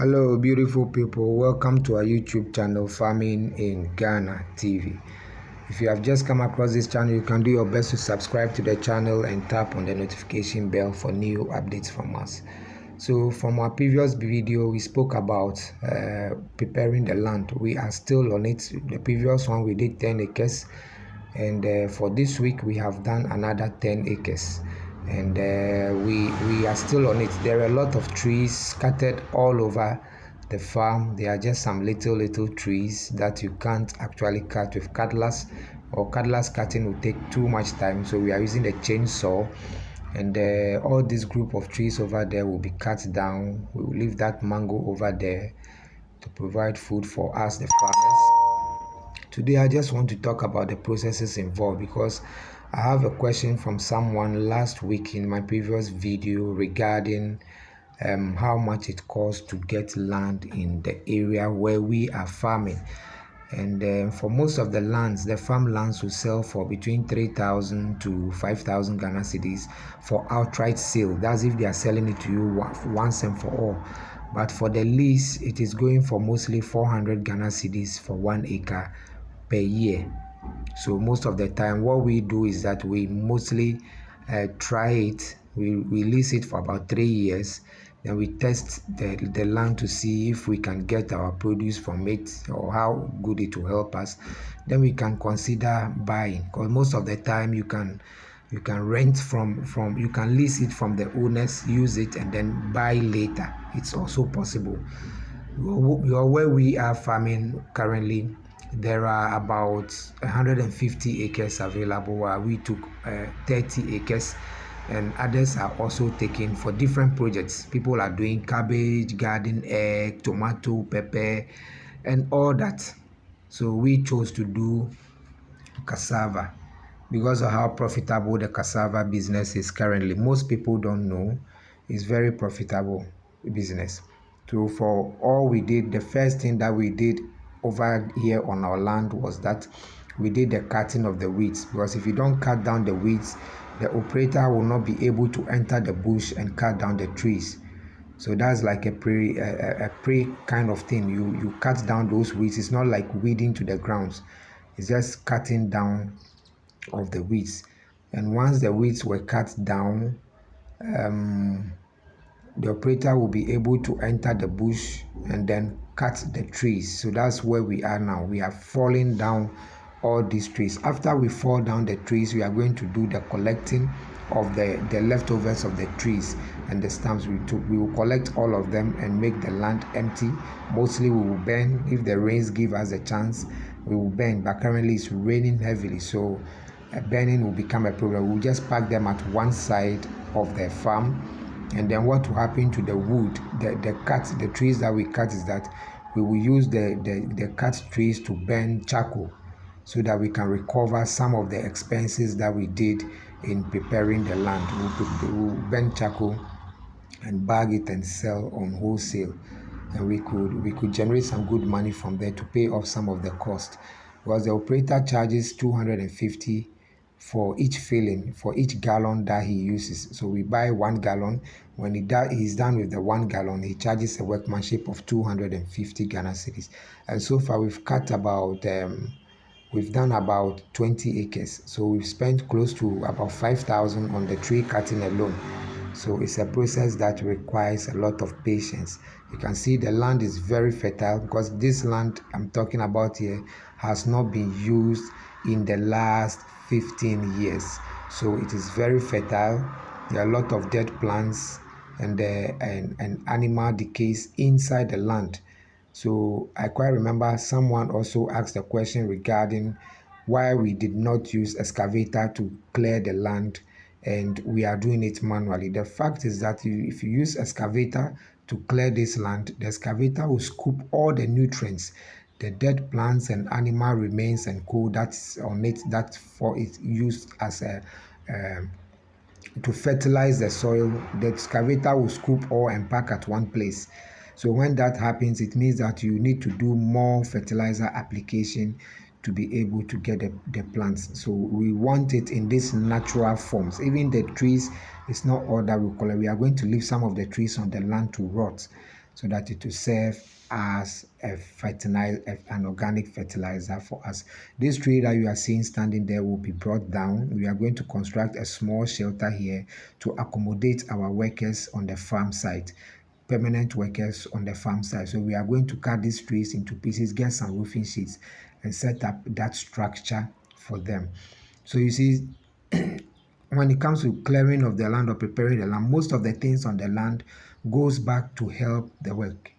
Hello, beautiful people. Welcome to our YouTube channel, Farming in Ghana TV. If you have just come across this channel, you can do your best to subscribe to the channel and tap on the notification bell for new updates from us. So, from our previous video, we spoke about preparing the land. We are still on it. The previous one, we did 10 acres. And for this week, we have done another 10 acres. And we are still on it. There are a lot of trees scattered all over the farm. There are just some little trees that you can't actually cut with cutlass, or cutlass cutting will take too much time, so we are using the chainsaw. And all this group of trees over there will be cut down. We will leave that mango over there to provide food for us, the farmers. Today I just want to talk about the processes involved, because I have a question from someone last week in my previous video regarding how much it costs to get land in the area where we are farming. And for most of the lands, the farmlands will sell for between 3,000 to 5,000 Ghana cedis for outright sale. That's if they are selling it to you once and for all. But for the lease, it is going for mostly 400 Ghana cedis for 1 acre per year. So most of the time, what we do is that we mostly try it. We lease it for about 3 years. Then we test the land to see if we can get our produce from it, or how good it will help us. Then we can consider buying, because most of the time you can rent from you can lease it from the owners, use it, and then buy later. It's also possible. Where we are farming currently, there are about 150 acres available, while we took 30 acres, and others are also taken for different projects. People are doing cabbage, garden egg, tomato, pepper, and all that. So we chose to do cassava because of how profitable the cassava business is currently. Most people don't know it's very profitable business. So for all we did, the first thing that we did over here on our land was that we did the cutting of the weeds, because if you don't cut down the weeds, the operator will not be able to enter the bush and cut down the trees. So that's like a pre kind of thing. You cut down those weeds. It's not like weeding to the grounds. It's just cutting down of the weeds. And once the weeds were cut down, the operator will be able to enter the bush and then cut the trees. So that's where we are now. We are falling down all these trees. After we fall down the trees, we are going to do the collecting of the leftovers of the trees and the stumps. We will collect all of them and make the land empty. Mostly we will burn. If the rains give us a chance, we will burn, but currently it's raining heavily, so burning will become a problem. We'll just pack them at one side of the farm. And then what will happen to the wood, the trees that we cut, is that we will use the cut trees to burn charcoal, so that we can recover some of the expenses that we did in preparing the land. We'll burn charcoal and bag it and sell on wholesale, and we could generate some good money from there to pay off some of the cost, because the operator charges 250 for each filling, for each gallon that he uses. So we buy 1 gallon. When he's done with the 1 gallon, he charges a workmanship of 250 Ghana cedis. And so far we've done about 20 acres. So we've spent close to about 5,000 on the tree cutting alone. So it's a process that requires a lot of patience. You can see the land is very fertile, because this land I'm talking about here has not been used in the last 15 years. So it is very fertile. There are a lot of dead plants and animal decays inside the land. So I quite remember someone also asked a question regarding why we did not use excavator to clear the land, and we are doing it manually. The fact is that if you use excavator to clear this land, the excavator will scoop all the nutrients, the dead plants and animal remains and coal that's on it, that for it used as a to fertilize the soil. The excavator will scoop all and pack at one place. So when that happens, it means that you need to do more fertilizer application to be able to get the plants. So we want it in these natural forms. Even the trees, it's not all that we collect. We are going to leave some of the trees on the land to rot. so that it will serve as an organic fertilizer for us. This tree that you are seeing standing there will be brought down. We are going to construct a small shelter here to accommodate our workers on the farm site, permanent workers on the farm side. So we are going to cut these trees into pieces, get some roofing sheets, and set up that structure for them. So you see, when it comes to clearing of the land or preparing the land, most of the things on the land goes back to help the work.